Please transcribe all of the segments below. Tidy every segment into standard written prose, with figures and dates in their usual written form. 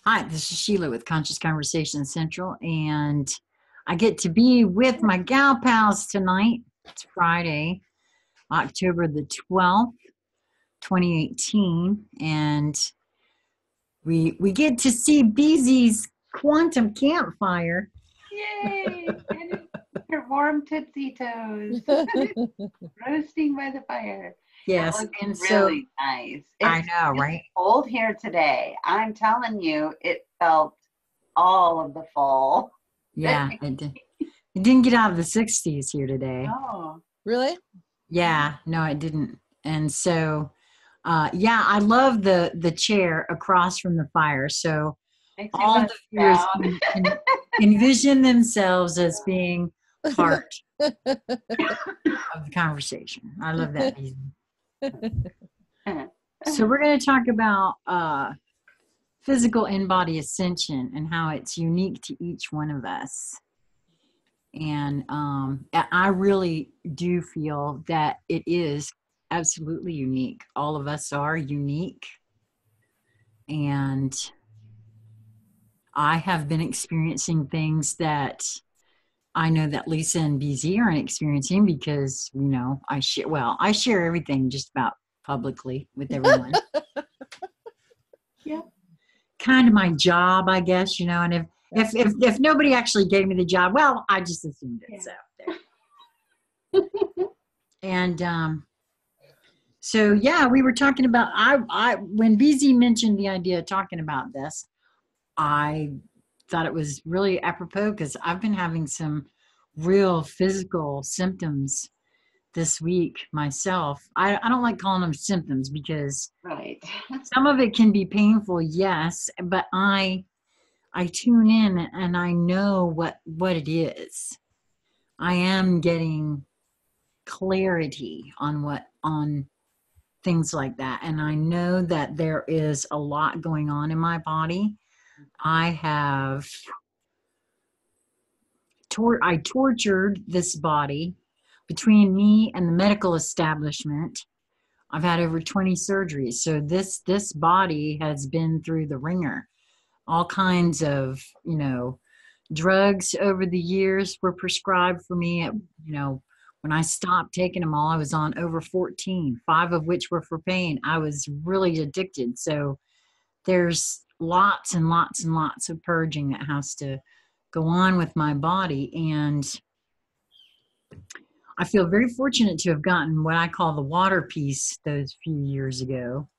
Hi, this is Sheila with Conscious Conversation Central, and I get to be with my gal pals tonight. It's Friday, October the 12th, 2018, and we get to see BZ's quantum campfire. Yay! And her warm Tootsie Toes. Roasting by the fire. Yes, and really nice. I know, right? Cold here today. I'm telling you, it felt all of the fall. Yeah, it didn't get out of the 60s here today. Oh, really? Yeah, no, it didn't. And so, yeah, I love the chair across from the fire. So all the viewers can envision themselves as being part of the conversation. I love that. So we're going to talk about physical in-body ascension and how it's unique to each one of us. And I really do feel that it is absolutely unique. All of us are unique. And I have been experiencing things that I know that Lisa and BZ aren't experiencing because, you know, I share everything just about publicly with everyone. Yeah. Kind of my job, I guess, you know, and if nobody actually gave me the job, well, I just assumed it. Yeah. So there. And so yeah, we were talking about I when BZ mentioned the idea of talking about this, I thought it was really apropos because I've been having some real physical symptoms this week myself. I don't like calling them symptoms because some of it can be painful, yes, but I tune in and I know what it is. I am getting clarity on things like that, and I know that there is a lot going on in my body. I tortured this body between me and the medical establishment. I've had over 20 surgeries, so this body has been through the ringer. All kinds of, you know, drugs over the years were prescribed for me. You know, when I stopped taking them all, I was on over 14, 5 of which were for pain. I was really addicted. So there's lots and lots and lots of purging that has to go on with my body. And I feel very fortunate to have gotten what I call the water piece those few years ago.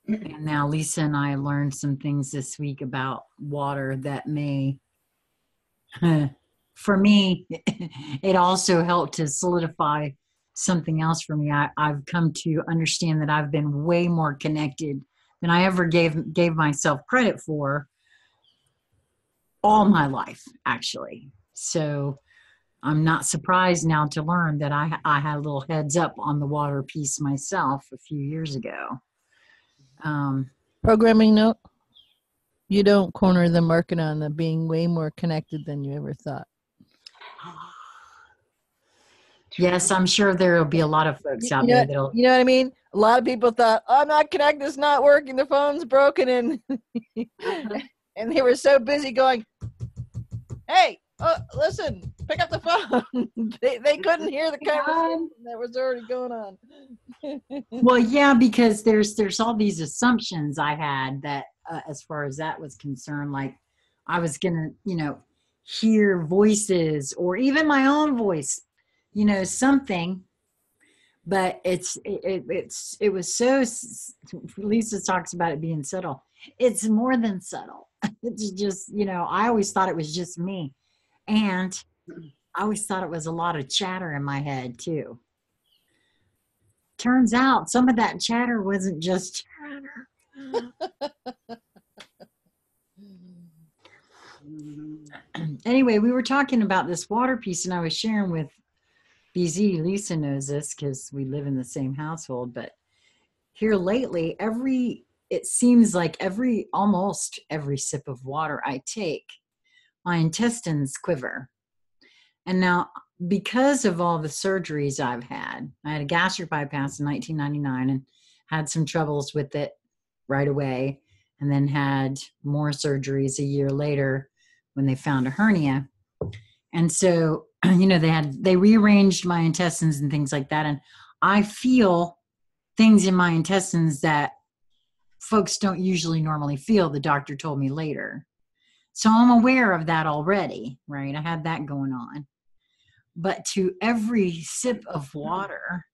And now Lisa and I learned some things this week about water that may, for me, it also helped to solidify something else for me. I've come to understand that I've been way more connected than I ever gave myself credit for all my life, actually. So I'm not surprised now to learn that I had a little heads up on the water piece myself a few years ago. Programming note: you don't corner the market on the being way more connected than you ever thought. Yes, I'm sure there will be a lot of folks out there that'll. You know what I mean? A lot of people thought, oh, I'm not connected, it's not working, the phone's broken, and and they were so busy going, hey, listen, pick up the phone. they couldn't hear the conversation that was already going on. Well, yeah, because there's all these assumptions I had that as far as that was concerned, like I was gonna, you know, hear voices or even my own voice, you know, something. But it was so. Lisa talks about it being subtle. It's more than subtle. It's just, you know, I always thought it was just me, and I always thought it was a lot of chatter in my head too. Turns out some of that chatter wasn't just chatter. Anyway, we were talking about this water piece, and I was sharing with BZ. Lisa knows this because we live in the same household, but here lately, it seems like almost every sip of water I take, my intestines quiver. And now, because of all the surgeries I've had, I had a gastric bypass in 1999 and had some troubles with it right away. and then had more surgeries a year later when they found a hernia. And so, they rearranged my intestines and things like that. And I feel things in my intestines that folks don't usually normally feel, the doctor told me later. So I'm aware of that already, right? I had that going on. But to every sip of water,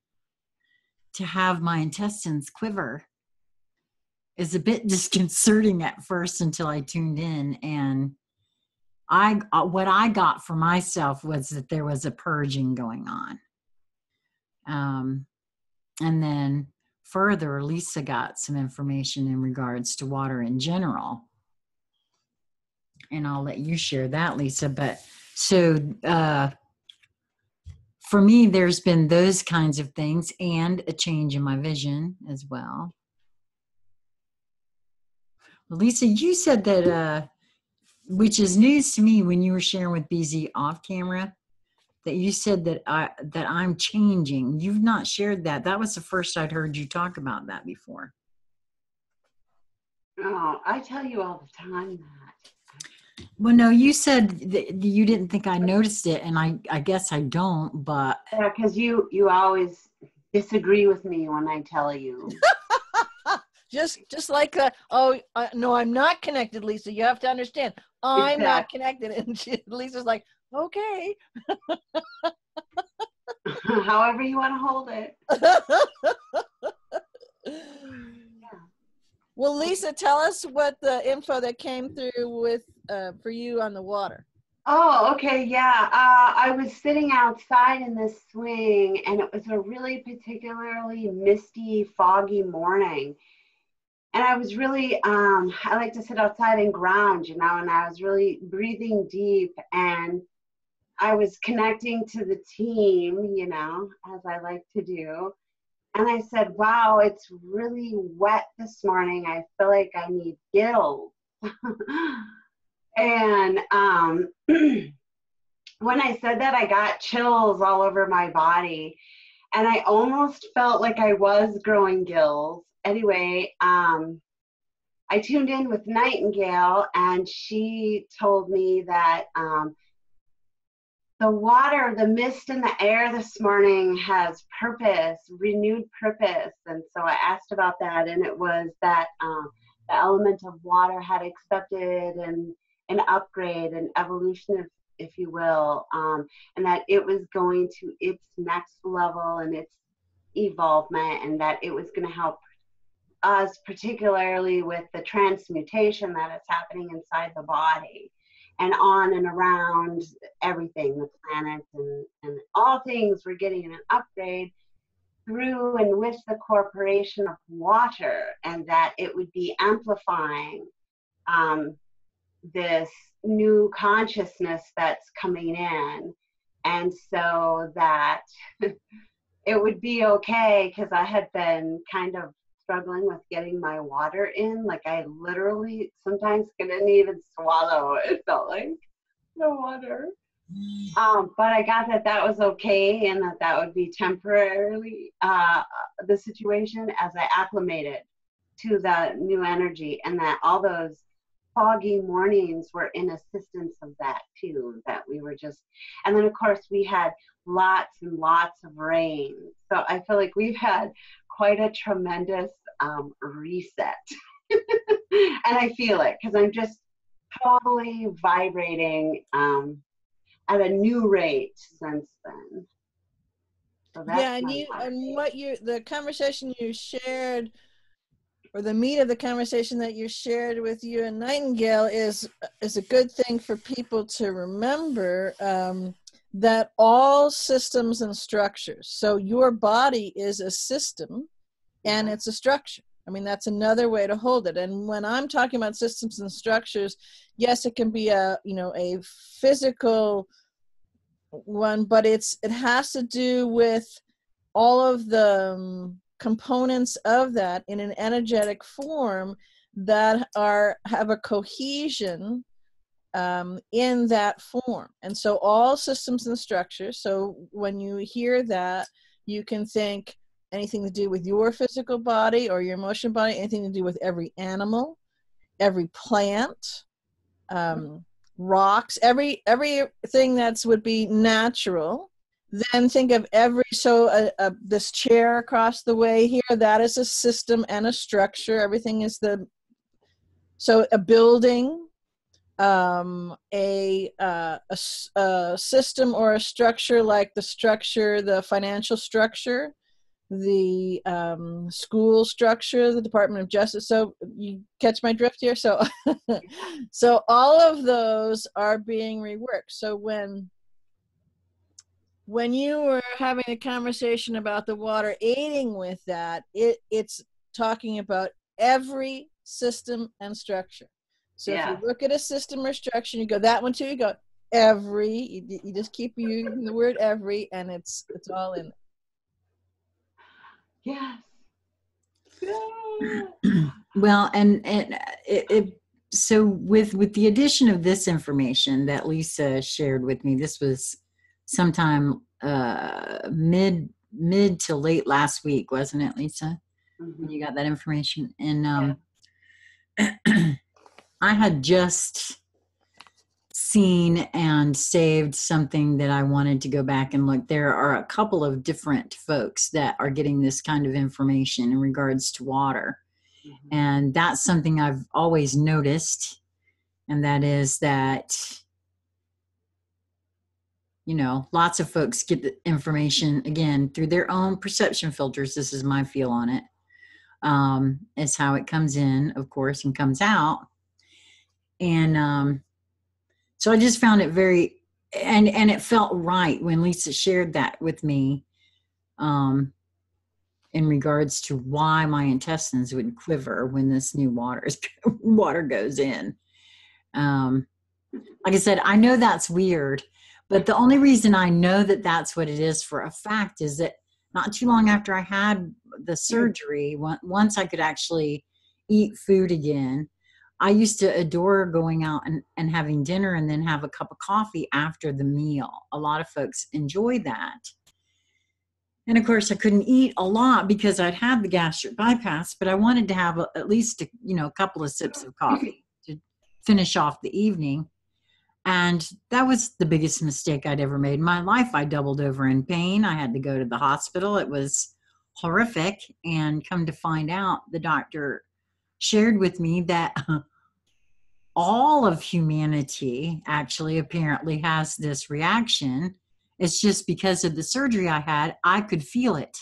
to have my intestines quiver is a bit disconcerting at first until I tuned in. And what I got for myself was that there was a purging going on. And then further, Lisa got some information in regards to water in general. And I'll let you share that, Lisa. But so for me, there's been those kinds of things and a change in my vision as well. Lisa, you said that, which is news to me when you were sharing with BZ off camera, that you said that I'm changing. You've not shared that. That was the first I'd heard you talk about that before. Oh, I tell you all the time that. Well, no, you said that you didn't think I noticed it, and I guess I don't, but. Yeah, because you always disagree with me when I tell you. Just like, no, I'm not connected, Lisa. You have to understand. I'm not connected. And Lisa's like, okay. However you want to hold it. Well, Lisa, tell us what the info that came through with for you on the water. Oh, okay, yeah. I was sitting outside in this swing, and it was a really particularly misty, foggy morning. And I was really, I like to sit outside and ground, and I was really breathing deep, and I was connecting to the team, as I like to do. And I said, wow, it's really wet this morning. I feel like I need gills. And when I said that, I got chills all over my body. And I almost felt like I was growing gills. Anyway, I tuned in with Nightingale, and she told me that the water, the mist in the air this morning has purpose, renewed purpose. And so I asked about that, and it was that the element of water had accepted an upgrade, an evolution, if you will, and that it was going to its next level and its evolvement, and that it was going to help us, particularly with the transmutation that is happening inside the body and on and around everything, the planet and all things were getting an upgrade through and with the corporation of water, and that it would be amplifying this new consciousness that's coming in. And so that it would be okay, because I had been kind of struggling with getting my water in. Like I literally sometimes couldn't even swallow. It felt like no water. But I got that was okay, and that would be temporarily the situation as I acclimated to the new energy, and that all those foggy mornings were in assistance of that too, that we were just, and then of course we had lots and lots of rain. So I feel like we've had quite a tremendous reset. And I feel it because I'm just totally vibrating at a new rate since then. So that's the conversation you shared, or the meat of the conversation that you shared with you and Nightingale is a good thing for people to remember, that all systems and structures, so your body is a system and it's a structure. I mean, that's another way to hold it. And when I'm talking about systems and structures, yes, it can be a physical one, but it has to do with all of the components of that in an energetic form that have a cohesion in that form. And so all systems and structures, so when you hear that, you can think anything to do with your physical body or your emotional body, anything to do with every animal, every plant, rocks, everything that's would be natural. Then think of this chair across the way here, that is a system and a structure. Everything is so a building, a system or a structure, like the financial structure, the school structure, the Department of Justice. So you catch my drift here? So, so all of those are being reworked. So when you were having a conversation about the water aiding with that, it's talking about every system and structure. So if you look at a system or structure, you go that one too, you go every, you just keep using the word every, and it's all in Yes. Well, and so with the addition of this information that Lisa shared with me, this was sometime mid to late last week, wasn't it, Lisa? When you got that information? And I had just seen and saved something that I wanted to go back and look. There are a couple of different folks that are getting this kind of information in regards to water. And that's something I've always noticed. And that is that, you know, lots of folks get the information, again, through their own perception filters. This is my feel on it. It's how it comes in, of course, and comes out. And so I just found it very, and it felt right when Lisa shared that with me, in regards to why my intestines would quiver when this new water goes in. Like I said, I know that's weird, but the only reason I know that that's what it is for a fact is that not too long after I had the surgery, once I could actually eat food again, I used to adore going out and having dinner and then have a cup of coffee after the meal. A lot of folks enjoy that. And of course, I couldn't eat a lot because I'd had the gastric bypass, but I wanted to have at least a couple of sips of coffee to finish off the evening. And that was the biggest mistake I'd ever made in my life. I doubled over in pain. I had to go to the hospital. It was horrific. And come to find out, the doctor shared with me that all of humanity actually apparently has this reaction. It's just because of the surgery I had, I could feel it.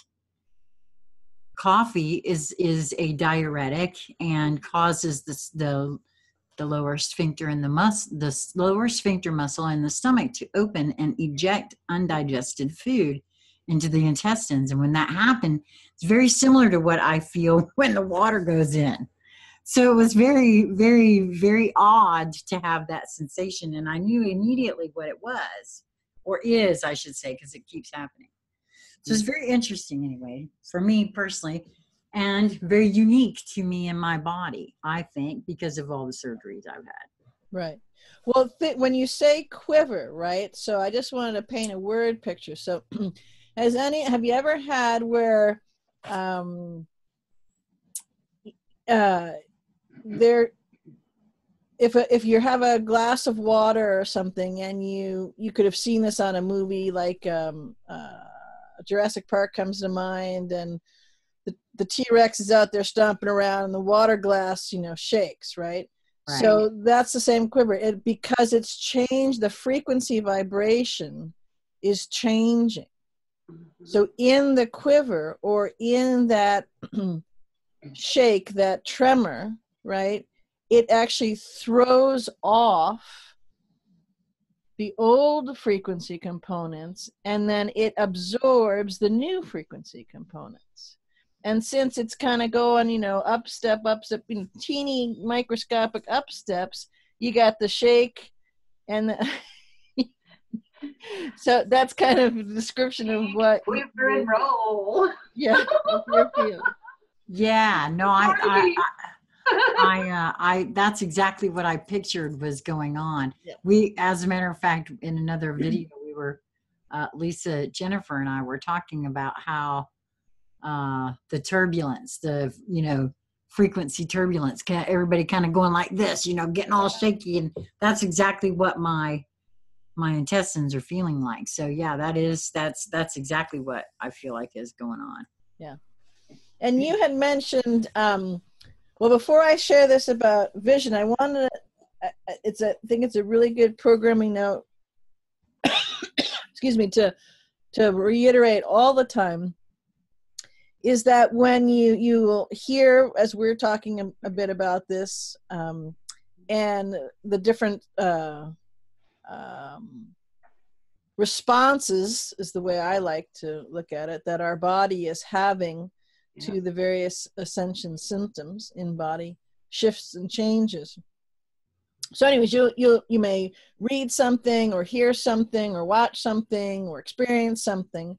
Coffee is a diuretic and causes the lower sphincter in the lower sphincter muscle in the stomach to open and eject undigested food into the intestines. And when that happened, it's very similar to what I feel when the water goes in. So it was very, very, very odd to have that sensation. And I knew immediately what it was, or is, I should say, because it keeps happening. So it's very interesting anyway, for me personally, and very unique to me and my body, I think, because of all the surgeries I've had. Right. Well, when you say quiver, right? So I just wanted to paint a word picture. So have you ever had where if you have a glass of water or something, and you could have seen this on a movie like Jurassic Park comes to mind, and the T-Rex is out there stomping around and the water glass, shakes, right? So that's the same quiver. Because it's changed, the frequency vibration is changing. So in the quiver, or in that shake, that tremor, right, it actually throws off the old frequency components, and then it absorbs the new frequency components. And since it's kind of going, up step, teeny microscopic up steps, you got the shake and so that's kind of a description of what quiver and roll. Yeah. Yeah, no, I that's exactly what I pictured was going on. Yeah. We, as a matter of fact, in another video, we were, Lisa, Jennifer, and I were talking about how the turbulence, the frequency turbulence, everybody kind of going like this, you know, getting all shaky. And that's exactly what my intestines are feeling like. So yeah, that's exactly what I feel like is going on. Yeah. And you had mentioned, well, before I share this about vision, I wanted to, I think it's a really good programming note, excuse me, to reiterate all the time, is that when you will hear, as we're talking a bit about this, and the different responses, is the way I like to look at it, that our body is having to the various ascension symptoms in body shifts and changes. So anyways, you may read something or hear something or watch something or experience something,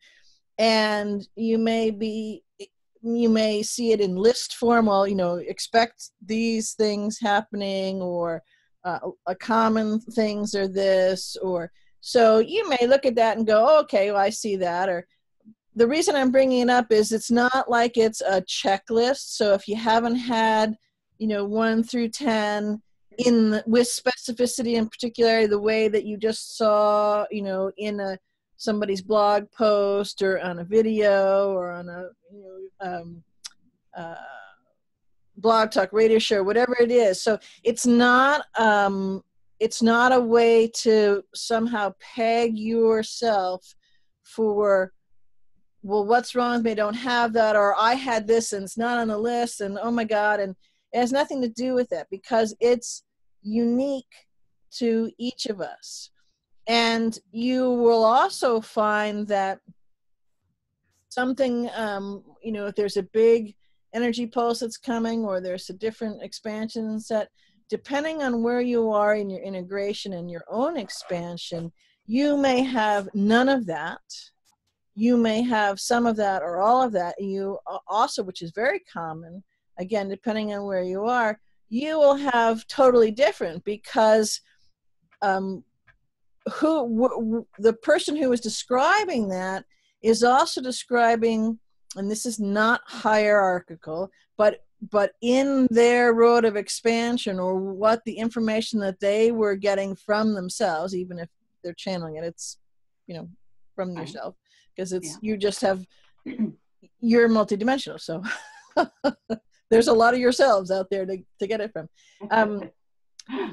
and you may see it in list form. Well, you know, expect these things happening, or a common things are this, or so you may look at that and go, oh, okay, well, I see that. Or the reason I'm bringing it up is it's not like it's a checklist. So if you haven't had, you know, 1 through 10 with specificity, in particular, the way that you just saw, you know, in somebody's blog post or on a video or on a, you know, blog talk radio show, whatever it is. So it's not a way to somehow peg yourself for, well, what's wrong with me? I don't have that, or I had this and it's not on the list, and oh my God. And it has nothing to do with that, because it's unique to each of us. And you will also find that something, you know, if there's a big energy pulse that's coming, or there's a different expansion set, depending on where you are in your integration and your own expansion, you may have none of that. You may have some of that or all of that. You also, which is very common, again, depending on where you are, you will have totally different, because the person who is describing that is also describing, and this is not hierarchical, but in their road of expansion, or what the information that they were getting from themselves, even if they're channeling it, it's, you know, from yourself, because it's, you just have, you're multidimensional. So there's a lot of yourselves out there to get it from.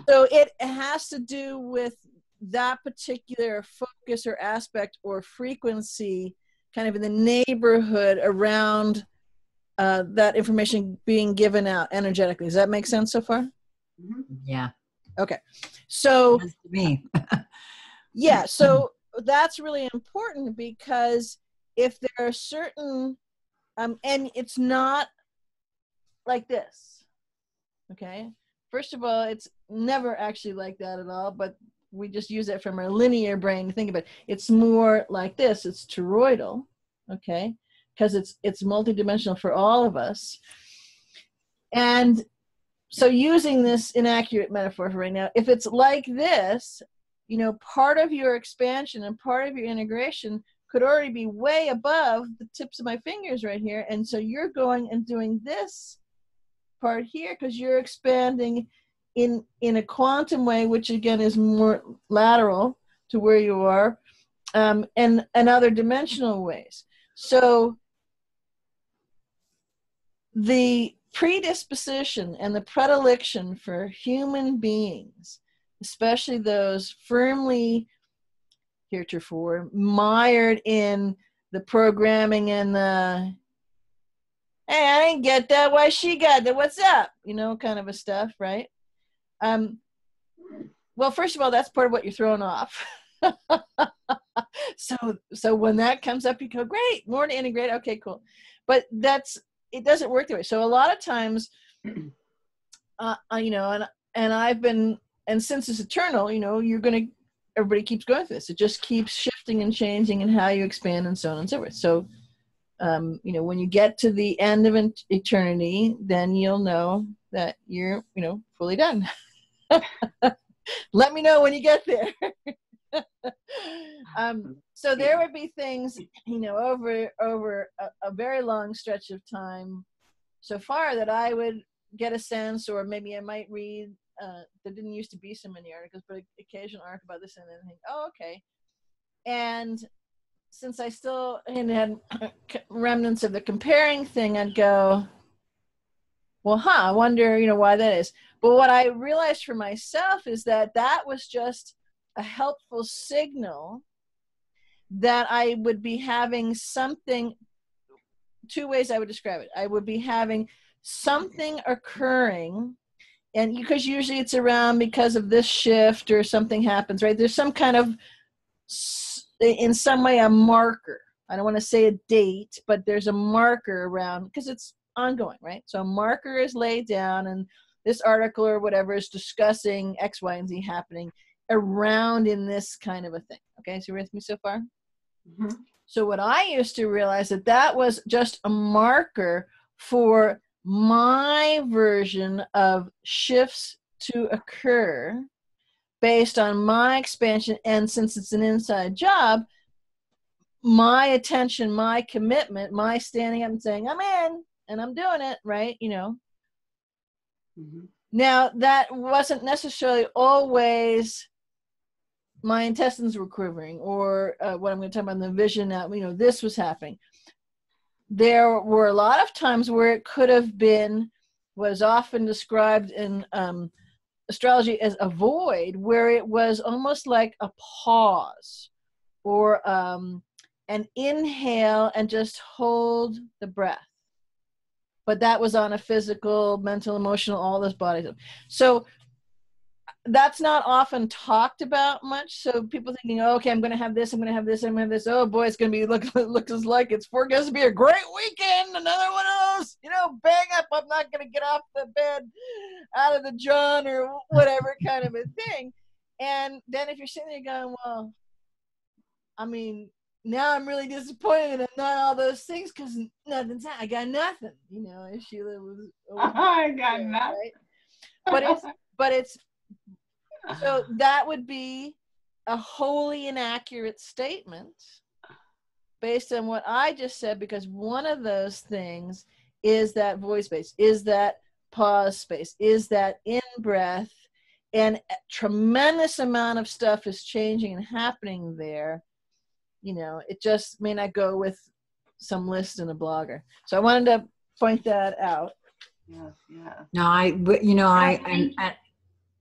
So it has to do with that particular focus or aspect or frequency, kind of in the neighborhood around that information being given out energetically. Does that make sense so far? Yeah. Okay. So That's to me. yeah, so that's really important, because if there are certain, and it's not like this, okay? First of all, it's never actually like that at all, but we just use it from our linear brain to think about it. It's more like this. It's toroidal, okay? Because it's multidimensional for all of us. And so, using this inaccurate metaphor for right now, if it's like this, you know, part of your expansion and part of your integration could already be way above the tips of my fingers right here. And so you're going and doing this part here, because you're expanding in a quantum way, which again is more lateral to where you are, and other dimensional ways. So the predisposition and the predilection for human beings, especially those firmly heretofore mired in the programming and the, hey, I didn't get that, why she got that, what's up, you know, kind of a stuff, right? Well, first of all, that's part of what you're throwing off. So when that comes up, you go, great, more to integrate, okay, cool. But it doesn't work that way. So a lot of times, you know, and I've been, and since it's eternal, you know, everybody keeps going through this. It just keeps shifting and changing, and how you expand and so on and so forth. So, you know, when you get to the end of eternity, then you'll know that you're, you know, fully done. Let me know when you get there. So there would be things, you know, over a very long stretch of time so far, that I would get a sense, or maybe I might read, there didn't used to be so many articles, but occasional article about this, and then think, oh, okay. And since I still had remnants of the comparing thing, I'd go, well, I wonder, why that is. But what I realized for myself is that was just a helpful signal that I would be having something, two ways I would describe it. I would be having something occurring, and because usually it's around because of this shift or something happens, right? There's some kind of, in some way, a marker. I don't want to say a date, but there's a marker around because it's ongoing, right? So a marker is laid down, and this article or whatever is discussing X, Y, and Z happening around in this kind of a thing. Okay, so you're with me so far? Mm-hmm. So what I used to realize that was just a marker for my version of shifts to occur based on my expansion. And since it's an inside job, my attention, my commitment, my standing up and saying, I'm in and I'm doing it, right? Mm-hmm. Now, that wasn't necessarily always my intestines were quivering, or what I'm going to talk about in the vision that, this was happening. There were a lot of times where it could have been what is often described in astrology as a void, where it was almost like a pause or an inhale and just hold the breath. But that was on a physical, mental, emotional, all those bodies. So that's not often talked about much. So people thinking, oh, okay, I'm going to have this, I'm going to have this, I'm going to have this. Oh boy, it's going to be looks like it's forecast to be a great weekend. Another one of those, bang up. I'm not going to get off the bed, out of the John or whatever kind of a thing. And then if you're sitting there going, well, I mean, now I'm really disappointed and not all those things because nothing's I got nothing. As Sheila was. I got nothing. Right? But it's. So that would be a wholly inaccurate statement based on what I just said, because one of those things is that void space, is that pause space, is that in-breath, and a tremendous amount of stuff is changing and happening there. It just may not go with some list in a blogger. So I wanted to point that out. Yes, yeah. No,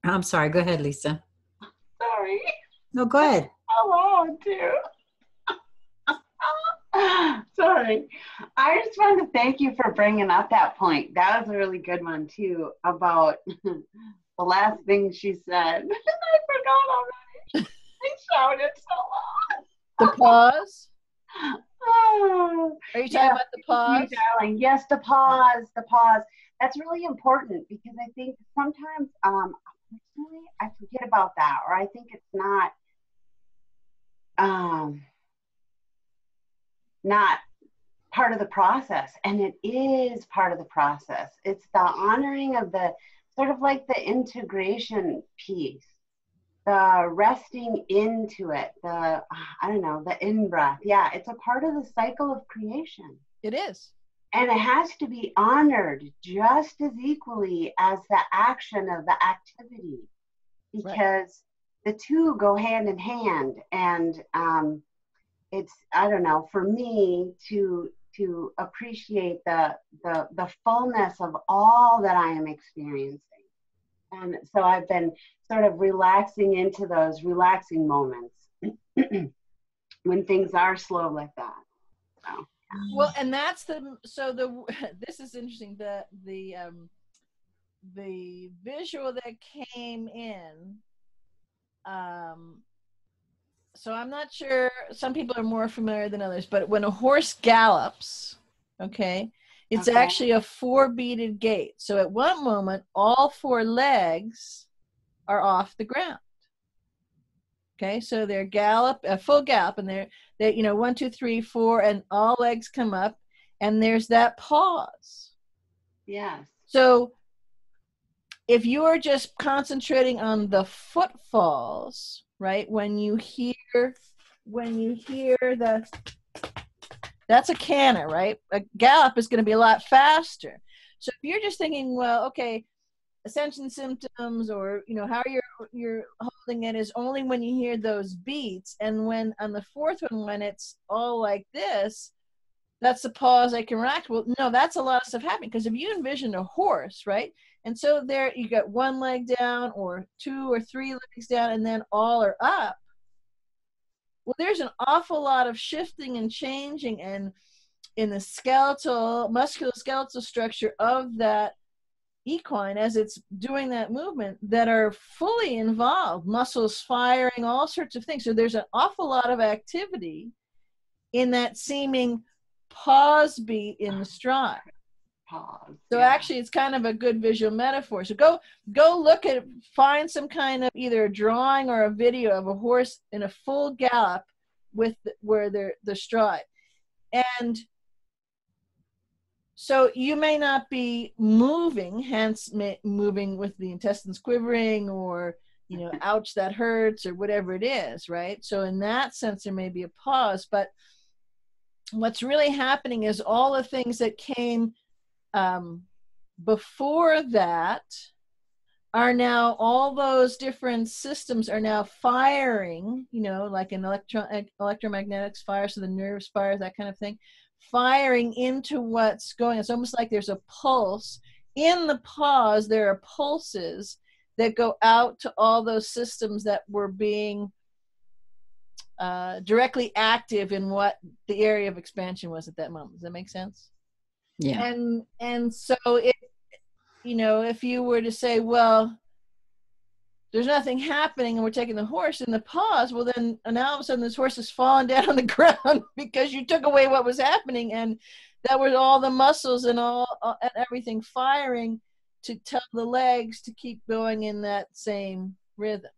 I'm sorry. Go ahead, Lisa. Sorry. No, go ahead. Hello, too. Sorry. I just wanted to thank you for bringing up that point. That was a really good one, too, about the last thing she said. I forgot already. I shouted so loud. The pause? Oh, are you talking about the pause? You, darling. Yes, the pause. The pause. That's really important because I think sometimes personally I forget about that, or I think it's not part of the process, and it is part of the process. It's the honoring of the sort of like the integration piece, the resting into it, the in-breath. Yeah, it's a part of the cycle of creation. It is. And it has to be honored just as equally as the action of the activity, because the two go hand in hand. And it's, for me to appreciate the fullness of all that I am experiencing. And so I've been sort of relaxing into those relaxing moments when things are slow like that. So. Well, and that's this is interesting. The visual that came in. So I'm not sure. Some people are more familiar than others, but when a horse gallops, it's actually a 4-beated gait. So at one moment, all 4 legs are off the ground. Okay, so they're full gallop, and they're 1, 2, 3, 4, and all legs come up, and there's that pause. Yes. So if you are just concentrating on the footfalls, right? When you hear that's a canter, right? A gallop is going to be a lot faster. So if you're just thinking, well, okay, Ascension symptoms, or how you're holding it is only when you hear those beats, and when on the fourth one, when it's all like this, that's the pause I can react. Well, no, that's a lot of stuff happening, because if you envision a horse, right, and so there you got one leg down or two or three legs down and then all are up. Well, there's an awful lot of shifting and changing and in the musculoskeletal structure of that equine as it's doing that movement that are fully involved, muscles firing, all sorts of things. So there's an awful lot of activity in that seeming pause beat in the stride. Pause. So actually it's kind of a good visual metaphor. So go look at, find some kind of either a drawing or a video of a horse in a full gallop with where they're the stride. And so you may not be moving, hence moving with the intestines quivering, or, ouch, that hurts, or whatever it is, right? So in that sense, there may be a pause, but what's really happening is all the things that came before that are now, all those different systems are now firing, like an electromagnetics fire, so the nerves fire, that kind of thing, firing into what's going on. It's almost like there's a pulse. In the pause, there are pulses that go out to all those systems that were being directly active in what the area of expansion was at that moment. Does that make sense? Yeah. And so if you were to say, well, there's nothing happening and we're taking the horse in the pause, well then now all of a sudden this horse is falling down on the ground because you took away what was happening, and that was all the muscles and and everything firing to tell the legs to keep going in that same rhythm.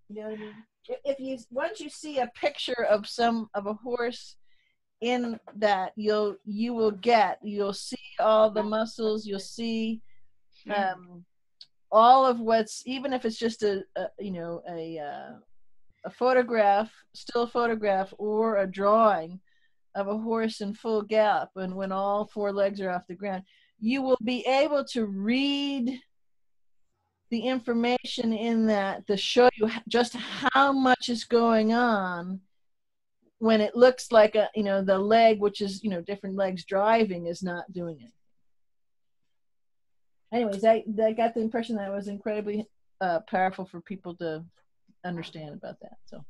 You know what I mean? Once you see a picture of a horse in that, you'll see all the muscles, you'll see all of what's, even if it's just a photograph, still photograph, or a drawing of a horse in full gallop, and when all four legs are off the ground, you will be able to read the information in that to show you just how much is going on, when it looks like the leg, which is different legs driving, is not doing it. Anyways, I got the impression that was incredibly powerful for people to understand about that. So,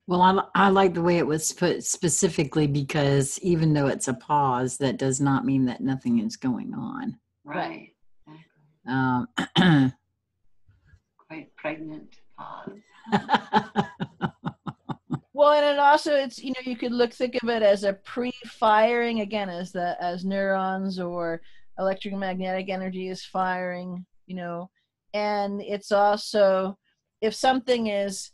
well, I like the way it was put specifically, because even though it's a pause, that does not mean that nothing is going on. Right. Quite pregnant pause. well, and it also, it's you could think of it as a pre-firing, again, as neurons or electromagnetic energy is firing, and it's also, if something is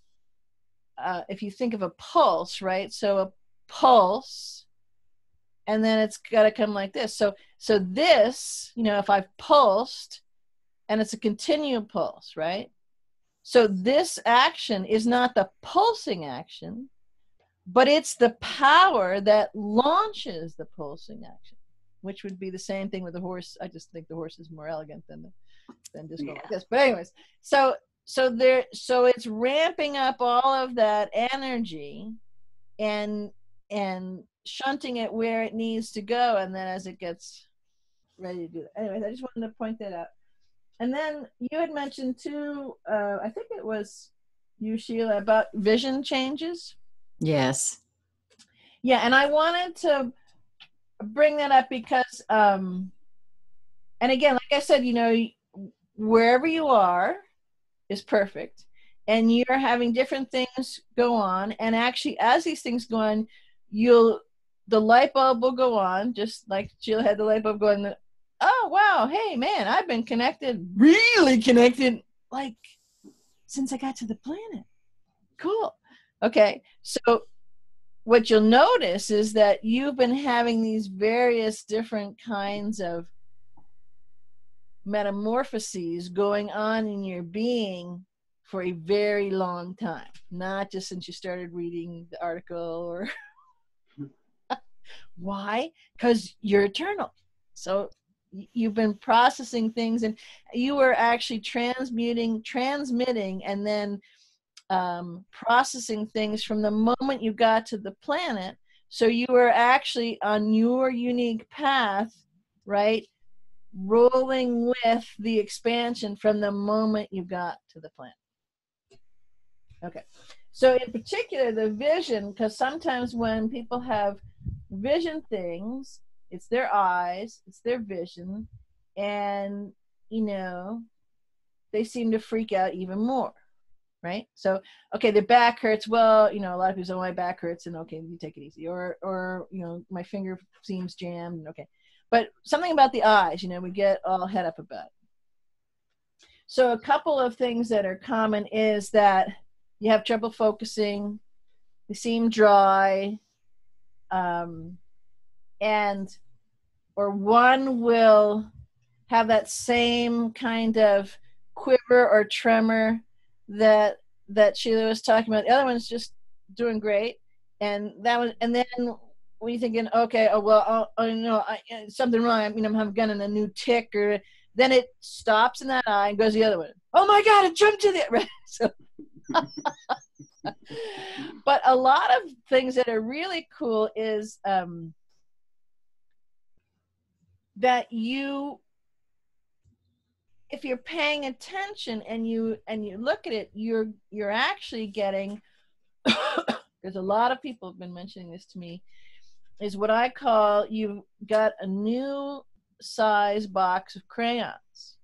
if you think of a pulse, right? So a pulse, and then it's got to come like this. So this, if I've pulsed, and it's a continual pulse, right? So this action is not the pulsing action, but it's the power that launches the pulsing action, which would be the same thing with the horse. I just think the horse is more elegant than just going like this. But anyways, so it's ramping up all of that energy and shunting it where it needs to go, and then as it gets ready to do it. Anyways, I just wanted to point that out. And then you had mentioned too, I think it was you, Sheila, about vision changes. Yes. Yeah, and I wanted to bring that up because, and again, like I said, wherever you are is perfect, and you're having different things go on, and actually, as these things go on, the light bulb will go on, just like Sheila had the light bulb go on. Oh wow, hey man, I've been really connected, like since I got to the planet. Cool. Okay, so what you'll notice is that you've been having these various different kinds of metamorphoses going on in your being for a very long time, not just since you started reading the article or Why? Because you're eternal. So you've been processing things, and you were actually transmitting, and then processing things from the moment you got to the planet. So you were actually on your unique path, right? Rolling with the expansion from the moment you got to the planet. Okay. So in particular, the vision, because sometimes when people have vision things, it's their eyes, it's their vision, and, you know, they seem to freak out even more, right? So, okay, their back hurts. Well, you know, a lot of people say, oh, my back hurts, and okay, you take it easy. Or, you know, my finger seems jammed, okay. But something about the eyes, you know, we get all head up about it. So a couple of things that are common is that you have trouble focusing, they seem dry, or one will have that same kind of quiver or tremor that Sheila was talking about. The other one's just doing great, and then when you're thinking, okay, oh well, something wrong. I mean, I'm getting a new tick, or then it stops in that eye and goes the other way. Oh my God, it jumped to the right. So, but a lot of things that are really cool is that if you're paying attention and you look at it, you're actually getting there's a lot of people have been mentioning this to me, is what I call, you've got a new size box of crayons.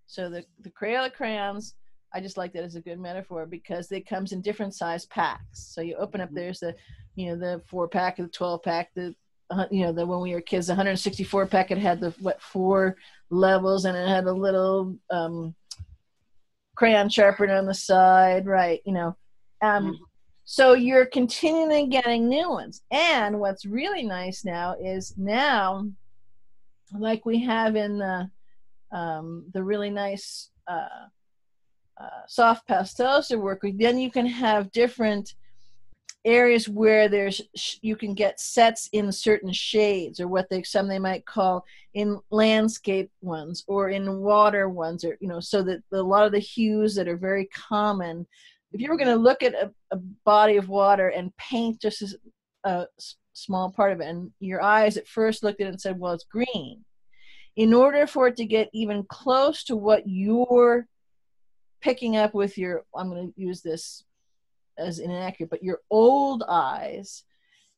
So the Crayola crayons, I just like that as a good metaphor because it comes in different size packs. So you open up, there's the 4-pack, the 12-pack, the when we were kids, the 164 pack, it had the 4 levels, and it had a little crayon sharpener on the side, right? So you're continually getting new ones. And what's really nice now is like we have in the really nice soft pastels to work with, then you can have different areas where you can get sets in certain shades, or what they might call in landscape ones or in water ones, or so that a lot of the hues that are very common, if you were going to look at a body of water and paint just a small part of it, and your eyes at first looked at it and said, well, it's green, in order for it to get even close to what you're picking up with I'm going to use this as inaccurate, but your old eyes,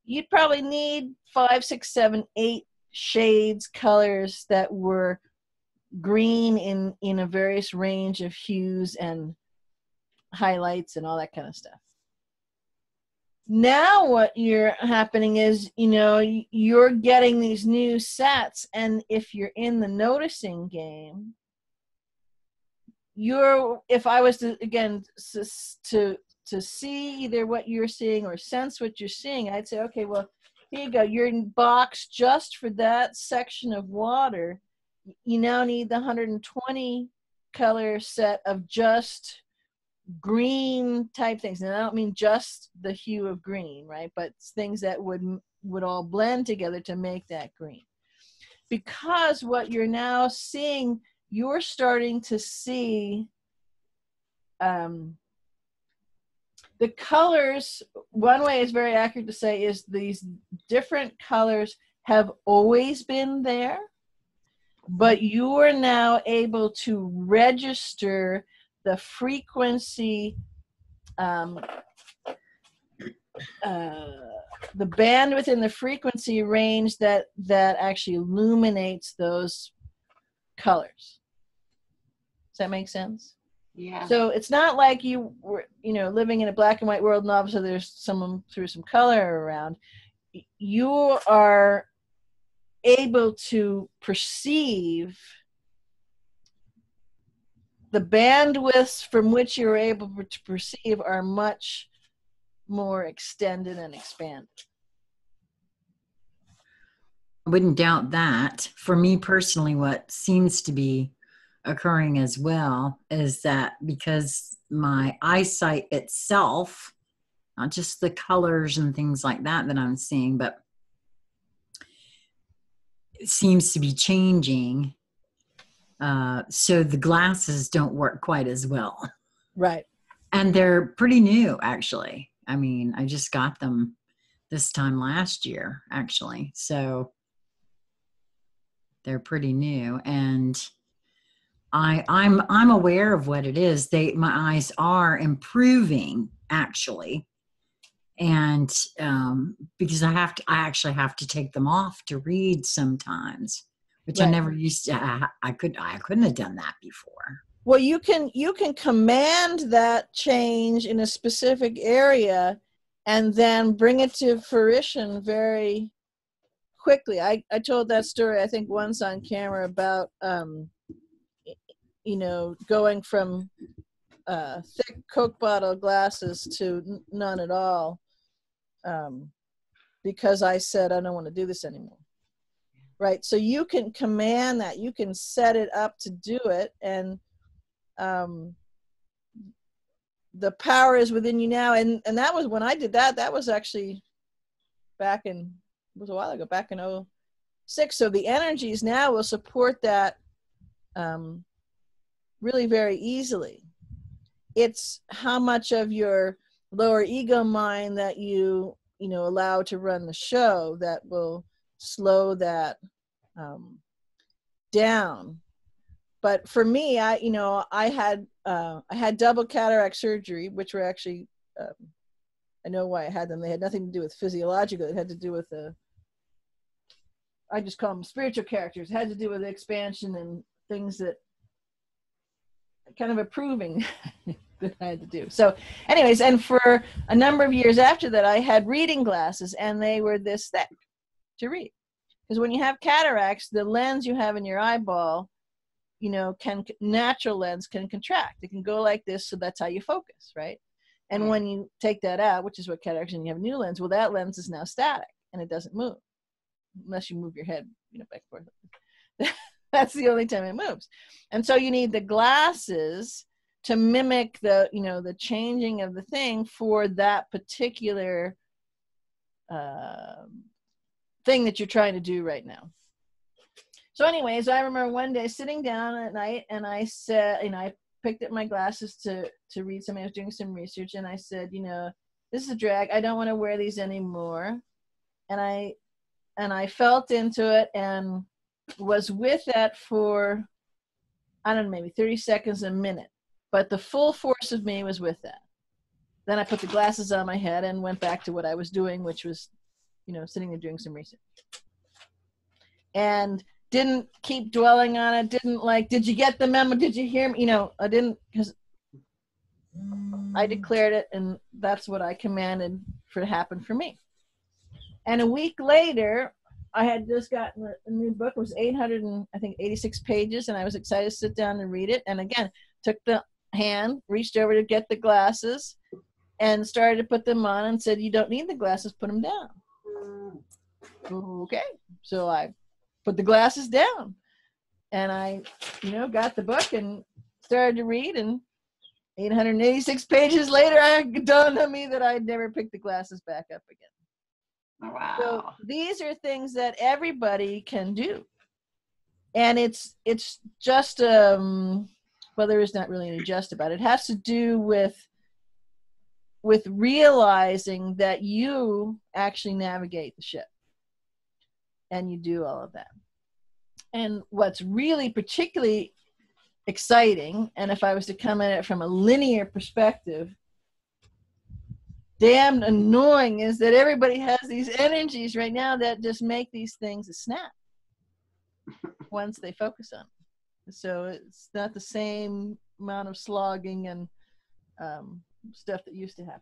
you'd probably need 5, 6, 7, 8 shades, colors that were green in a various range of hues and highlights and all that kind of stuff. Now what happening is, you're getting these new sets, and if you're in the noticing game, if I was to, again, to see either what you're seeing or sense what you're seeing, I'd say, okay, well, here you go. You're in box just for that section of water. You now need the 120 color set of just green type things. And I don't mean just the hue of green, right? But things that would all blend together to make that green. Because what you're now seeing, you're starting to see the colors. One way is very accurate to say is these different colors have always been there, but you are now able to register the frequency, the bandwidth in the frequency range that actually illuminates those colors. Does that make sense? Yeah. So it's not like you were, living in a black and white world, and obviously there's someone threw some color around. You are able to perceive the bandwidths from which you're able to perceive are much more extended and expanded. I wouldn't doubt that. For me personally, what seems to be occurring as well is that because my eyesight itself, not just the colors and things like that I'm seeing, but seems to be changing. So the glasses don't work quite as well. Right. And they're pretty new, actually. I mean, I just got them this time last year, actually. So they're pretty new. And I'm aware of what it is. My eyes are improving, actually. And because I actually have to take them off to read sometimes, which I Right. never used to. I couldn't have done that before. Well, you can command that change in a specific area and then bring it to fruition very quickly. I told that story, I think, once on camera about, going from thick Coke bottle glasses to none at all, because I said, I don't want to do this anymore. Right. So you can command that, you can set it up to do it. And the power is within you now. And that was when I did that was actually it was a while ago, back in 2006. So the energies now will support that really very easily. It's how much of your lower ego mind that you allow to run the show that will slow that down. But for me, I had double cataract surgery, which were actually, I know why I had them. They had nothing to do with physiological. It had to do with I just call them spiritual characters. It had to do with expansion and things that kind of approving that I had to do. So anyways, and for a number of years after that, I had reading glasses, and they were this thick to read. Because when you have cataracts, the lens you have in your eyeball, natural lens can contract. It can go like this, so that's how you focus, right? And when you take that out, which is what cataracts, and you have a new lens, well, that lens is now static, and it doesn't move unless you move your head, back and forth. That's the only time it moves. And so you need the glasses to mimic the changing of the thing for that particular thing that you're trying to do right now. So anyways, I remember one day sitting down at night, and I said, I picked up my glasses to read something. I was doing some research, and I said, this is a drag. I don't want to wear these anymore. And I felt into it and was with that for, I don't know, maybe 30 seconds, a minute. But the full force of me was with that. Then I put the glasses on my head and went back to what I was doing, which was, sitting there doing some research. And didn't keep dwelling on it. Didn't did you get the memo? Did you hear me? I didn't, because I declared it, and that's what I commanded for to happen for me. And a week later, I had just gotten a new book. It was 86 pages, and I was excited to sit down and read it. And again, took the hand, reached over to get the glasses, and started to put them on, and said, "You don't need the glasses. Put them down." Okay, so I put the glasses down, and I, got the book and started to read. And 886 pages later, it dawned on me that I'd never picked the glasses back up again. Wow. So these are things that everybody can do. And it's just, well, there is not really any just about it. It has to do with realizing that you actually navigate the ship. And you do all of that. And what's really particularly exciting, and if I was to come at it from a linear perspective, damn annoying, is that everybody has these energies right now that just make these things a snap once they focus on it. So it's not the same amount of slogging and stuff that used to happen.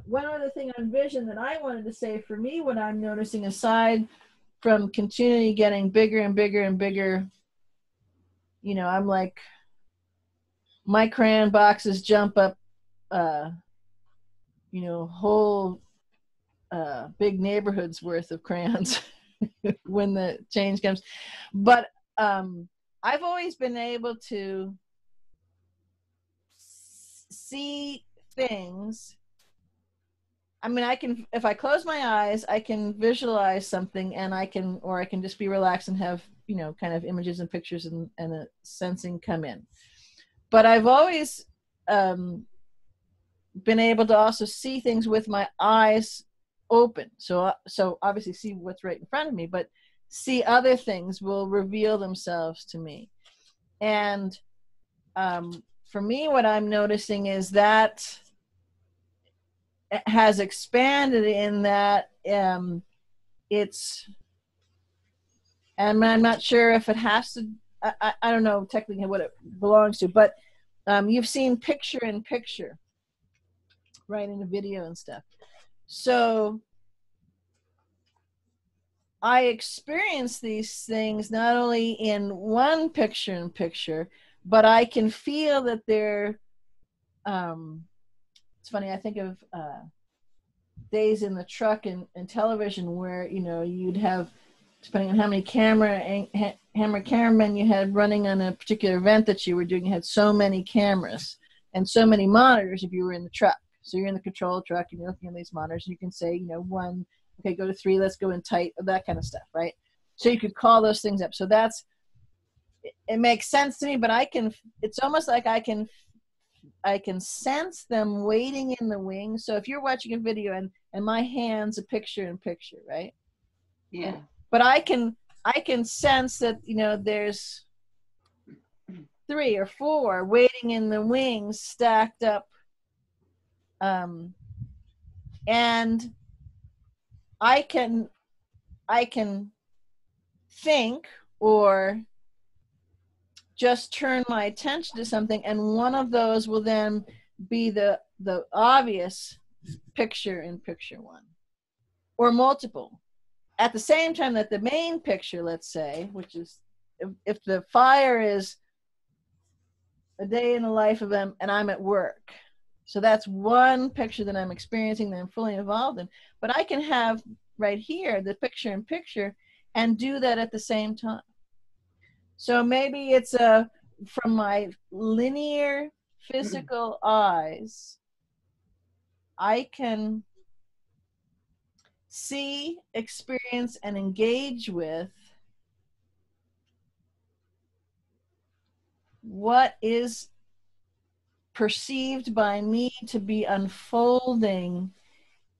One other thing on vision that I wanted to say, for me, what I'm noticing, aside from continually getting bigger and bigger and bigger, I'm like, my crayon boxes jump up, whole big neighborhoods worth of crayons when the change comes. But I've always been able to see things. I mean, I can, if I close my eyes, I can visualize something, and I can just be relaxed and have, you know, kind of images and pictures and a sensing come in. But I've always been able to also see things with my eyes open. So obviously see what's right in front of me, but see other things will reveal themselves to me. And for me, what I'm noticing is that has expanded in that it's, and I'm not sure if it has to, I don't know technically what it belongs to, but you've seen picture in picture, right, in a video and stuff. So I experience these things not only in one picture in picture, but I can feel that they're, it's funny, I think of days in the truck and television where, you know, you'd have, depending on how many cameramen you had running on a particular event that you were doing, you had so many cameras and so many monitors if you were in the truck. So you're in the control truck and you're looking at these monitors, and you can say, you know, 1, okay, go to 3, let's go in tight, that kind of stuff, right? So you could call those things up. So that's, it makes sense to me, but I can, it's almost like I can sense them waiting in the wings. So if you're watching a video and my hand's a picture in picture, right? Yeah. But I can sense that, you know, there's 3 or 4 waiting in the wings stacked up. And I can think or just turn my attention to something, and one of those will then be the obvious picture in picture one, or multiple at the same time that the main picture, let's say, which is if the fire is a day in the life of them and I'm at work. So that's one picture that I'm experiencing that I'm fully involved in. But I can have right here the picture in picture and do that at the same time. So maybe it's from my linear physical eyes, I can see, experience, and engage with what is perceived by me to be unfolding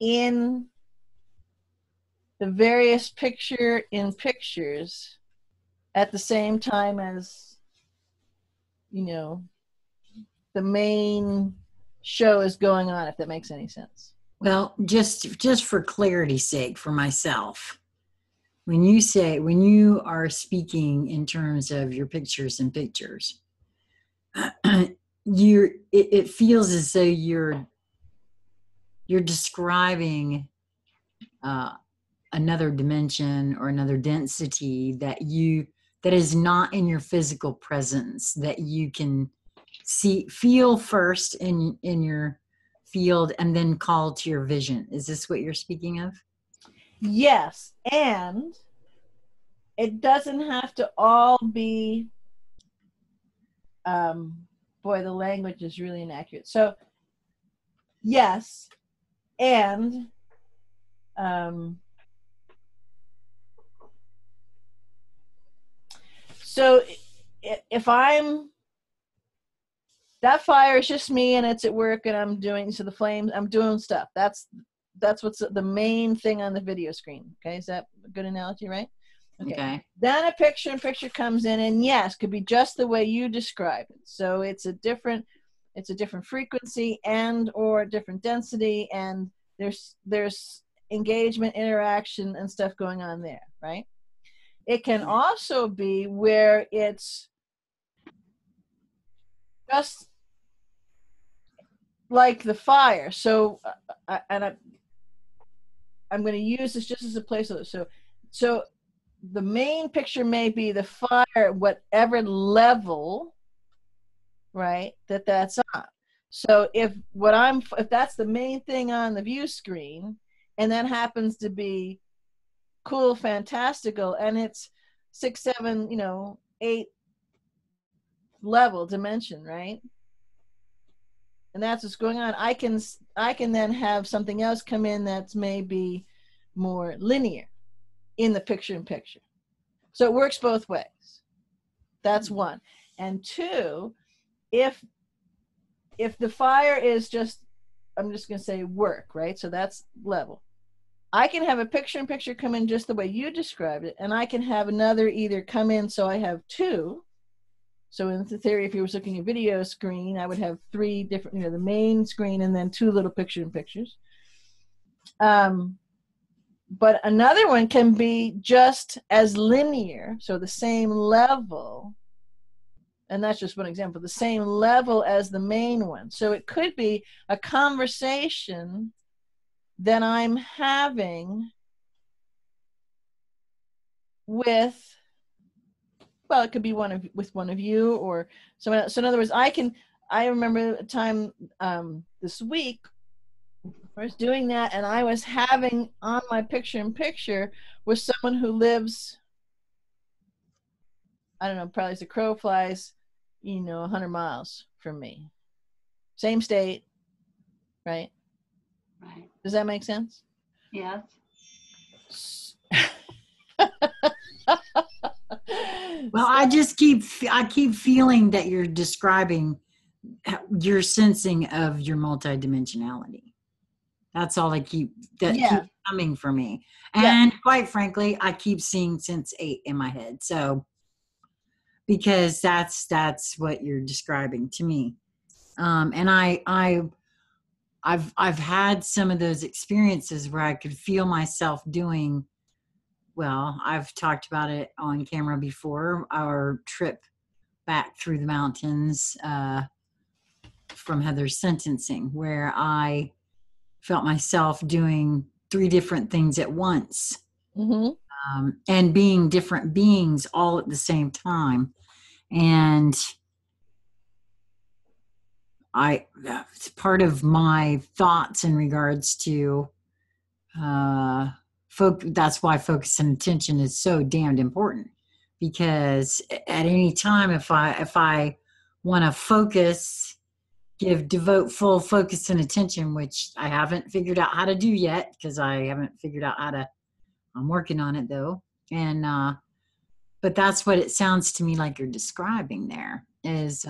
in the various picture in pictures at the same time as, you know, the main show is going on, if that makes any sense. Well, just for clarity's sake for myself, when you are speaking in terms of your pictures in pictures, it feels as though you're describing another dimension or another density that is not in your physical presence, that you can feel first in your field and then call to your vision. Is this what you're speaking of? Yes, and it doesn't have to all be, boy, the language is really inaccurate. So yes, and so if that fire is just me and it's at work and I'm doing, so the flames, I'm doing stuff. That's what's the main thing on the video screen. Okay, is that a good analogy, right? Okay. Then a picture in picture comes in, and yes, could be just the way you describe it. So it's a different frequency and or different density, and there's engagement, interaction, and stuff going on there, right? It can also be where it's just like the fire. So, I'm going to use this just as a placeholder. So the main picture may be the fire at whatever level, right, that's on. So if that's the main thing on the view screen, and that happens to be cool, fantastical, and it's 6, 7, 8 level dimension, right? and that's what's going on, I can then have something else come in that's maybe more linear in the picture-in-picture. So it works both ways. That's one. And two, if the fire is just, I'm just going to say work, right? So that's level. I can have a picture-in-picture come in just the way you described it, and I can have another either come in, so I have two. So in the theory, if you were looking at a video screen, I would have three different, the main screen and then two little picture-in-pictures. But another one can be just as linear, so the same level, and that's just one example, the same level as the main one. So it could be a conversation that I'm having with, well, it could be with one of you or someone else. So in other words, I remember a time this week I was doing that, and I was having on my picture-in-picture with someone who lives, I don't know, probably as the crow flies, 100 miles from me. Same state, right? Right. Does that make sense? Yes. Well, I keep feeling that you're describing your sensing of your multidimensionality. That's all keeps coming for me. And quite frankly, I keep seeing Sense 8 in my head. So, because that's what you're describing to me. And I've had some of those experiences where I could feel myself doing, well, I've talked about it on camera before, our trip back through the mountains from Heather's sentencing, where I felt myself doing 3 different things at once, and being different beings all at the same time. And it's part of my thoughts in regards to that's why focus and attention is so damned important, because at any time, if I want to focus, devote full focus and attention, which I haven't figured out how to do yet, because I haven't figured out I'm working on it though. And but that's what it sounds to me like you're describing there is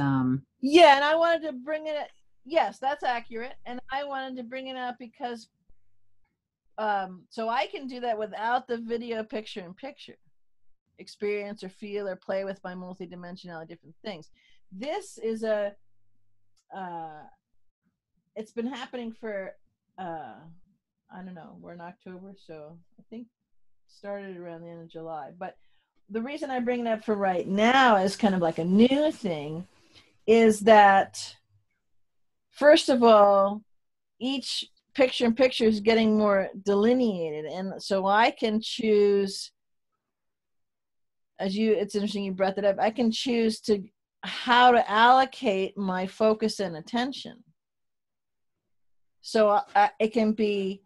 yeah. And I wanted to bring it, yes, that's accurate. And I wanted to bring it up because so I can do that without the video picture-in-picture experience or feel or play with my multidimensionality, different things. This is it's been happening for I don't know, we're in October, so I think started around the end of July. But the reason I bring it up for right now is kind of like a new thing, is that first of all, each picture-in-picture is getting more delineated, and so I can choose, it's interesting you brought that up, I can choose how to allocate my focus and attention. So it can be,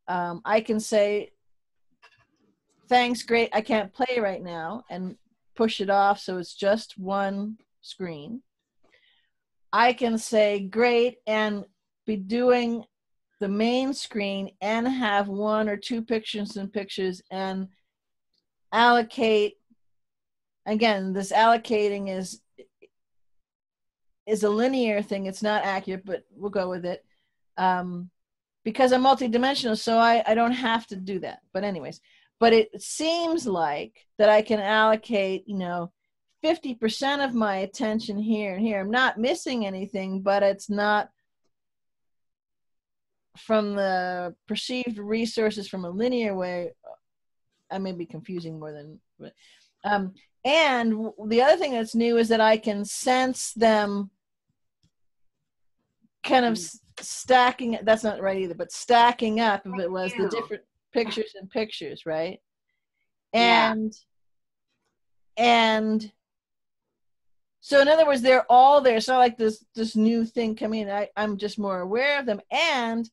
I can say, thanks, great, I can't play right now, and push it off so it's just one screen. I can say, great, and be doing the main screen and have 1 or 2 pictures and allocate. Again, this allocating is a linear thing. It's not accurate, but we'll go with it. Because I'm multidimensional, so I don't have to do that. But anyways, but it seems like that I can allocate, 50% of my attention here and here. I'm not missing anything, but it's not from the perceived resources from a linear way. I may be confusing more than, and the other thing that's new is that I can sense them kind of stacking, that's not right either, but stacking up, if it was the different pictures, right? And so in other words, they're all there. It's not like this new thing coming in. I'm just more aware of them, and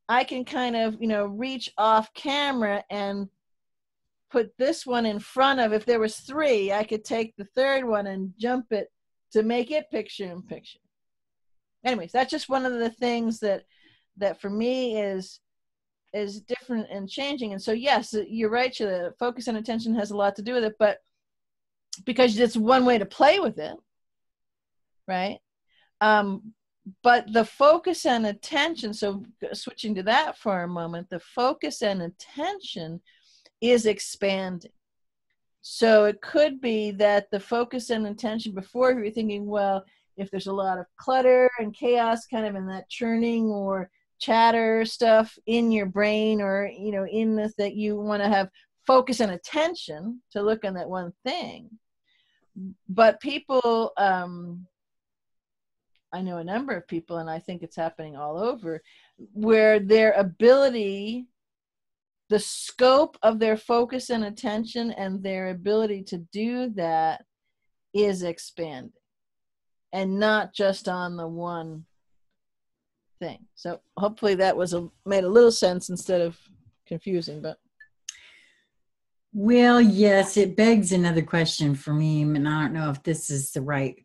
I can kind of, reach off camera and put this one in front of, if there was 3, I could take the third one and jump it to make it picture-in-picture. anyways, that's just one of the things that for me is different and changing. And so, yes, you're right, Sheila, focus and attention has a lot to do with it, but because it's one way to play with it, right? But the focus and attention, so switching to that for a moment, the focus and attention is expanding. So it could be that the focus and attention before, you're thinking, well, if there's a lot of clutter and chaos kind of in that churning or chatter stuff in your brain, or, you know, in this, that you want to have focus and attention to look on that one thing. But people, I know a number of people, and I think it's happening all over, where their ability, the scope of their focus and attention and their ability to do that is expanding, and not just on the one thing. So hopefully that was made a little sense instead of confusing. But well, yes, it begs another question for me, and I don't know if this is the right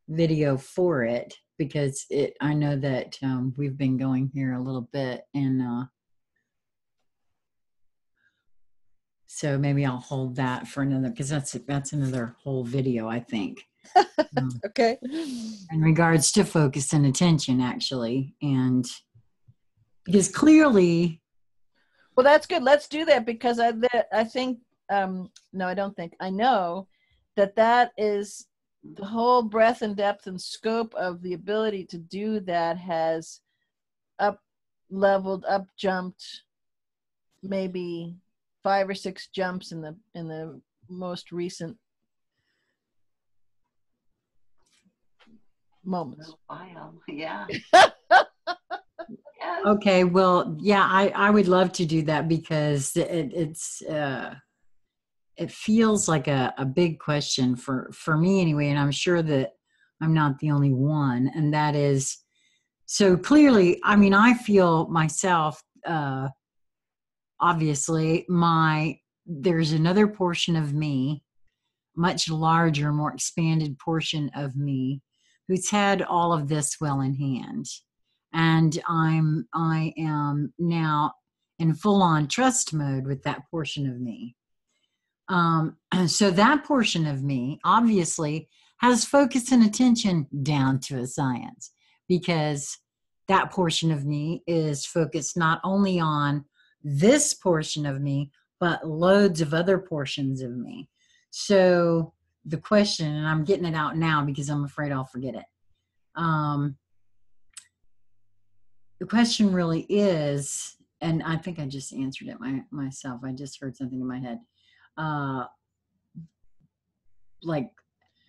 video for it, because I know that we've been going here a little bit, and so maybe I'll hold that for another, because that's another whole video, I think. Okay. In regards to focus and attention, actually, and because clearly, well, that's good. Let's do that, because I think no, I don't think, I know that is the whole breadth and depth and scope of the ability to do that has up leveled, up jumped, maybe 5 or 6 jumps in the most recent moments. Wow. Yeah. okay, well, yeah, I would love to do that, because it feels like a big question for me anyway, and I'm sure that I'm not the only one. And that is, so clearly, I mean, I feel myself, obviously, there's another portion of me, much larger, more expanded portion of me, who's had all of this well in hand. And I am now in full-on trust mode with that portion of me. So that portion of me obviously has focus and attention down to a science, because that portion of me is focused not only on this portion of me, but loads of other portions of me. So the question, and I'm getting it out now because I'm afraid I'll forget it. The question really is, and I think I just answered it myself. I just heard something in my head. Like,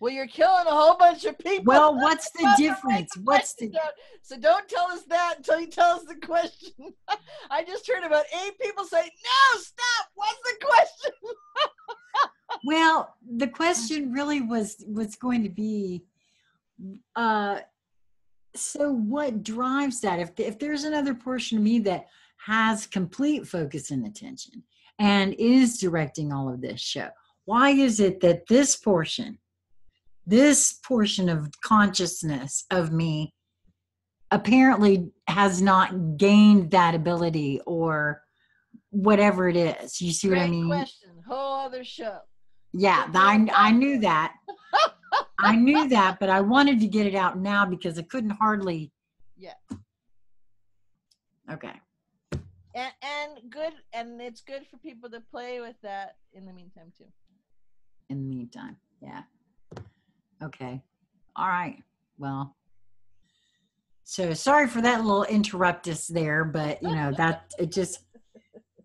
well, you're killing a whole bunch of people. Well, what's the difference? So don't tell us that until you tell us the question. I just heard about 8 people say, no, stop. What's the question? Well, the question really was going to be, so what drives that? If there's another portion of me that has complete focus and attention and is directing all of this show, why is it that this portion of consciousness of me apparently has not gained that ability, or whatever it is? You see what I mean? Great question. Whole other show. Yeah, I knew that. I knew that, but I wanted to get it out now because I couldn't hardly. Yeah. Okay. And good, and it's good for people to play with that in the meantime too. In the meantime, yeah. Okay. All right. Well, so sorry for that little interruptus there, but that it just,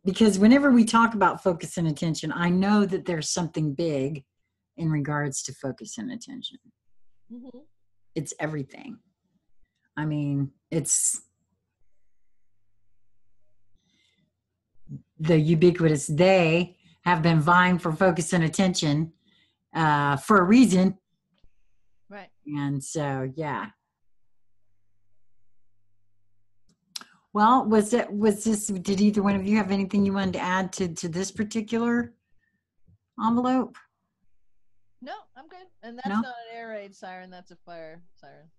because whenever we talk about focus and attention, I know that there's something big in regards to focus and attention. Mm-hmm. It's everything. I mean, it's the ubiquitous. They have been vying for focus and attention for a reason. Right. And so, yeah. Well, did either one of you have anything you wanted to add to this particular envelope? No, I'm good. And that's No? not an air raid siren, that's a fire siren.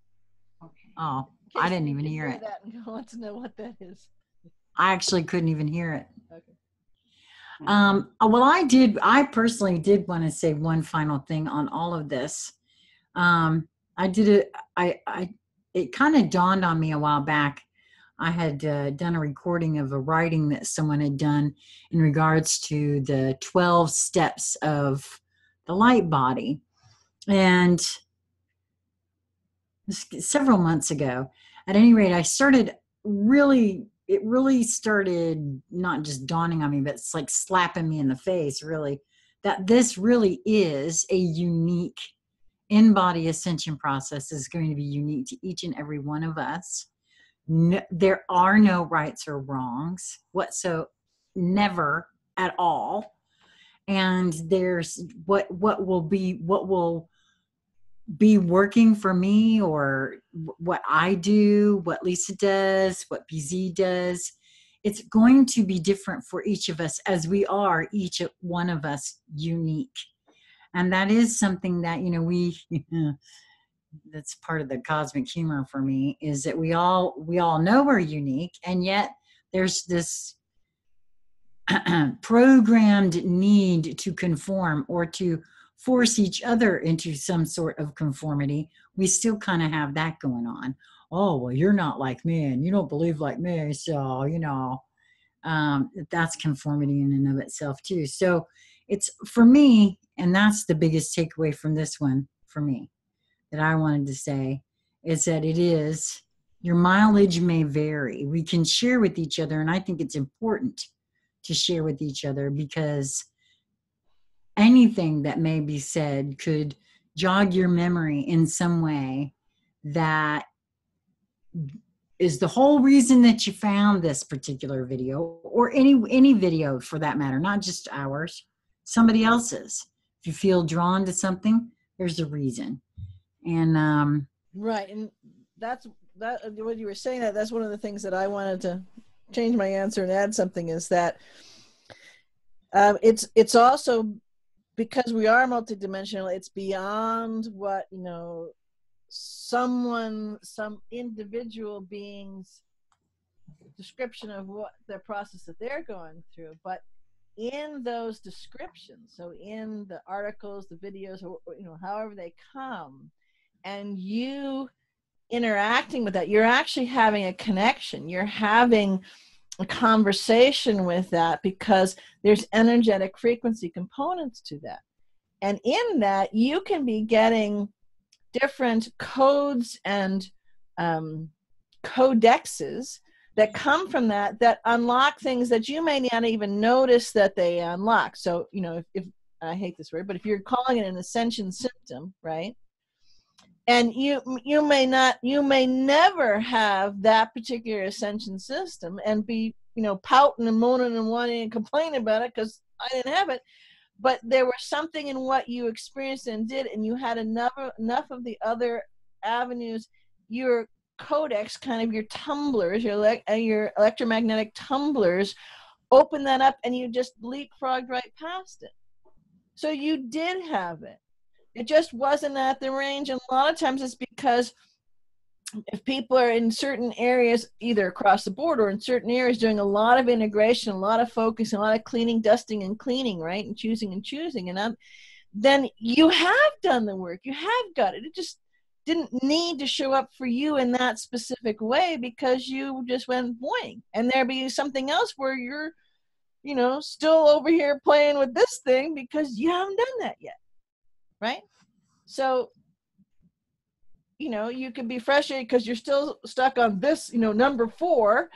Okay. Oh, In I case didn't you even can hear it. that and want to know what that is. I actually couldn't even hear it. Okay. Well, I personally did want to say one final thing on all of this. I did it. It kind of dawned on me a while back. I had done a recording of a writing that someone had done in regards to the 12 steps of the light body. And several months ago, at any rate, it really started not just dawning on me, but it's like slapping me in the face, really, that this really is a unique in-body ascension process is going to be unique to each and every one of us. No, there are no rights or wrongs whatsoever, never at all. And there's what will be working for me, or what I do, what Lisa does, what BZ does. It's going to be different for each of us, as we are each one of us unique. And that is something that, we that's part of the cosmic humor for me, is that we all know we're unique, and yet there's this programmed need to conform or to force each other into some sort of conformity. We still kind of have that going on. Oh, well, you're not like me and you don't believe like me, so that's conformity in and of itself too. So it's, for me, and that's the biggest takeaway from this one for me that I wanted to say, is that it is, your mileage may vary. We can share with each other, and I think it's important to share with each other, because anything that may be said could jog your memory in some way that is the whole reason that you found this particular video, or any video for that matter, not just ours, somebody else's. If you feel drawn to something, there's a reason. And right, and that's what you were saying, that's one of the things that I wanted to change my answer and add something, is that it's also, because we are multidimensional, it's beyond what some individual being's description of what their process that they're going through. But in those descriptions, so in the articles, the videos, or however they come, and you interacting with that, you're actually having a connection, you're having a conversation with that, because there's energetic frequency components to that. And in that, you can be getting different codes and codexes that come from that unlock things that you may not even notice that they unlock. So, if I hate this word, but if you're calling it an ascension symptom, right? And you may never have that particular ascension system and be, pouting and moaning and wanting and complaining about it because I didn't have it. But there was something in what you experienced and did, and you had enough of the other avenues, your codex, kind of your tumblers, your electromagnetic tumblers, open that up, and you just leapfrogged right past it. So you did have it. It just wasn't at the range. And a lot of times it's because if people are in certain areas, either across the board or in certain areas, doing a lot of integration, a lot of focus, a lot of cleaning, dusting, and cleaning, right? And choosing, and then you have done the work. You have got it. It just didn't need to show up for you in that specific way, because you just went boing. And there be something else where you're, still over here playing with this thing because you haven't done that yet. Right? So, you could be frustrated because you're still stuck on this, number 4,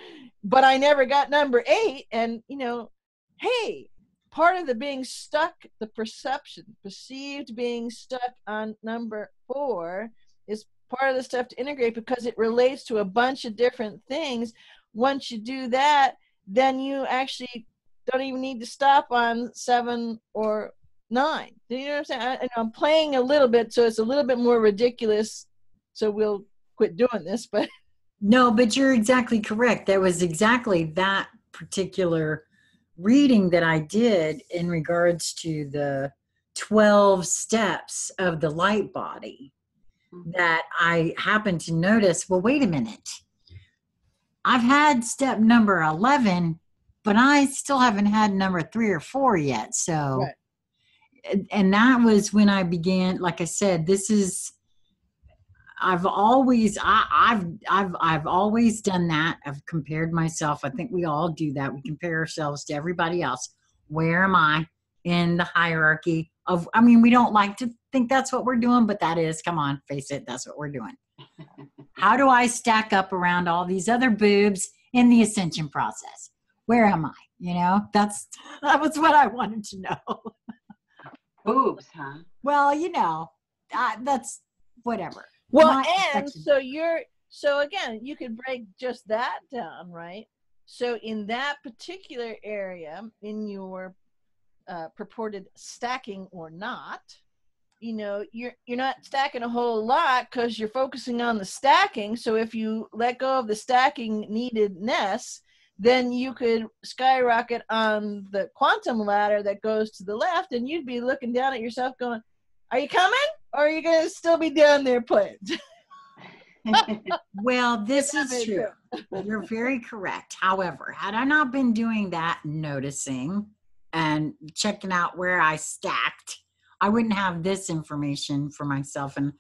but I never got number 8. And, hey, part of the being stuck, the perceived being stuck on number 4 is part of the stuff to integrate, because it relates to a bunch of different things. Once you do that, then you actually don't even need to stop on 7 or 9. Do you know what I'm saying? I'm playing a little bit, so it's a little bit more ridiculous. So we'll quit doing this, but no, but you're exactly correct. That was exactly that particular reading that I did in regards to the 12 steps of the light body. that I happened to notice, well, wait a minute. I've had step number 11, but I still haven't had number 3 or 4 yet. So, Right. and that was when I began, like I said, this is, I've always done that. I've compared myself. I think we all do that. We compare ourselves to everybody else. Where am I in the hierarchy of, I mean, we don't like to think that's what we're doing, but that is, come on, face it, that's what we're doing. How do I stack up around all these other boobs in the ascension process? Where am I? You know, that was what I wanted to know. Boobs, huh? Well, you know, that's whatever. Well, and so again, you could break just that down, right? So in that particular area, in your purported stacking or not, you know, you're not stacking a whole lot because you're focusing on the stacking. So if you let go of the stacking neededness, then you could skyrocket on the quantum ladder that goes to the left, and you'd be looking down at yourself going, are you coming? Or are you going to still be down there playing? Well, this is true. You're very correct. However, had I not been doing that, noticing and checking out where I stacked, I wouldn't have this information for myself. And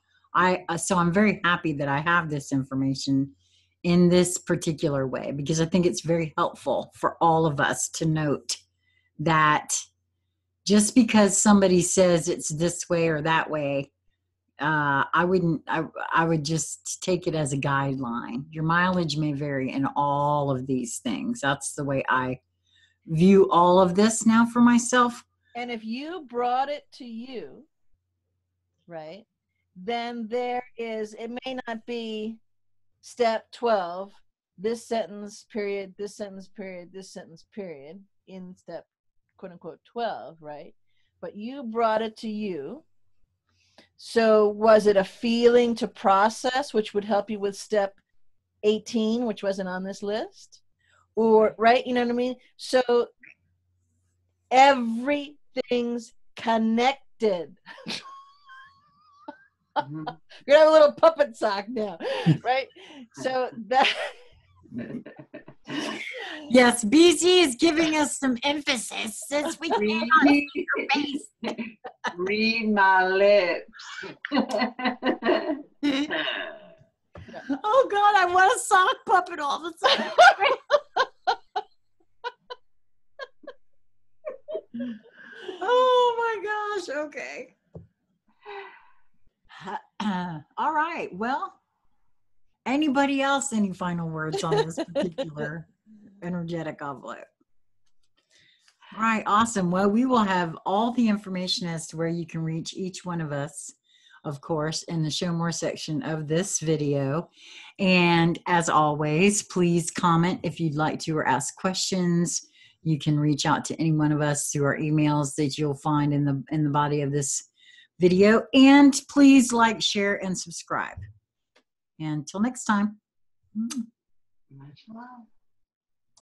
so I'm very happy that I have this information in this particular way, because I think it's very helpful for all of us to note that just because somebody says it's this way or that way, I would just take it as a guideline. Your mileage may vary in all of these things. That's the way I view all of this now for myself. And if you brought it to you, right, then it may not be step 12, this sentence period, this sentence period, this sentence period in step quote unquote 12, right? But you brought it to you. So was it a feeling to process, which would help you with step 18, which wasn't on this list? Or, right, you know what I mean? So everything's connected. Mm-hmm. You're gonna have a little puppet sock now, right? So that. Yes, BC is giving us some emphasis since we can't see your face. Read my lips. Oh God, I want a sock puppet all the time. Oh my gosh. Okay. All right. Well, anybody else, any final words on this particular energetic envelope? All right. Awesome. Well, we will have all the information as to where you can reach each one of us, of course, in the show more section of this video. And as always, please comment if you'd like to or ask questions. You can reach out to any one of us through our emails that you'll find in the body of this video. And please like, share, and subscribe. Until next time. Much love.